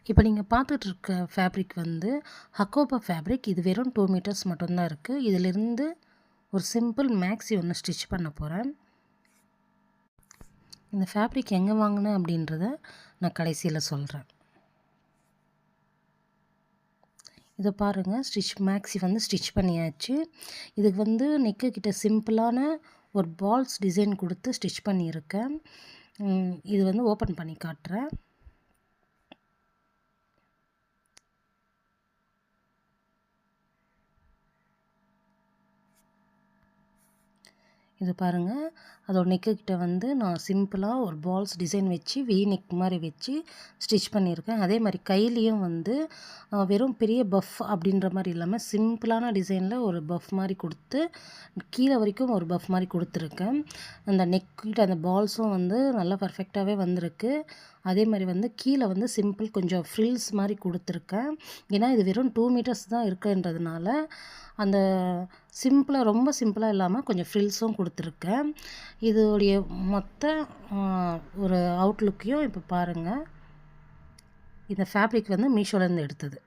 இப்போ நீங்கள் பார்த்துட்டு இருக்க ஃபேப்ரிக் வந்து ஹக்கோபா ஃபேப்ரிக். இது வெறும் 2 மீட்டர்ஸ் மட்டும்தான் இருக்குது. இதிலிருந்து ஒரு சிம்பிள் மேக்ஸி ஒன்று ஸ்டிச் பண்ண போகிறேன். இந்த ஃபேப்ரிக் எங்கே வாங்கினேன் அப்படின்றத நான் கடைசியில் சொல்கிறேன். இதை பாருங்கள், மேக்ஸி வந்து ஸ்டிச் பண்ணியாச்சு. இதுக்கு வந்து நெக்கு கிட்ட சிம்பிளான ஒரு பால்ஸ் டிசைன் கொடுத்து ஸ்டிச் பண்ணியிருக்கேன். இது வந்து ஓப்பன் பண்ணி காட்டுறேன். இது பாருங்கள், அதோட நெக்குக்கிட்ட வந்து நான் சிம்பிளாக ஒரு பால்ஸ் டிசைன் வச்சு நெக் மாதிரி வச்சு ஸ்டிச் பண்ணியிருக்கேன். அதே மாதிரி கையிலையும் வந்து வெறும் பெரிய பஃப் அப்படின்ற மாதிரி இல்லாமல் சிம்பிளான டிசைனில் ஒரு பஃப் மாதிரி கொடுத்து கீழே வரைக்கும் ஒரு பஃப் மாதிரி கொடுத்துருக்கேன். அந்த நெக்கிட்ட அந்த பால்ஸும் வந்து நல்லா பர்ஃபெக்டாகவே வந்திருக்கு. அதே மாதிரி வந்து கீழே வந்து சிம்பிள் கொஞ்சம் ஃப்ரில்ஸ் மாதிரி கொடுத்துருக்கேன். ஏன்னா இது வெறும் 2 மீட்டர்ஸ் தான் இருக்குன்றதுனால அந்த ரொம்ப சிம்பிளாக இல்லாமல் கொஞ்சம் ஃப்ரில்ஸும் கொடுத்துருக்கேன். இதோடைய மொத்த ஒரு அவுட்லுக்கையும் இப்போ பாருங்கள். இந்த ஃபேப்ரிக் வந்து மீஷோலேருந்து எடுத்தது.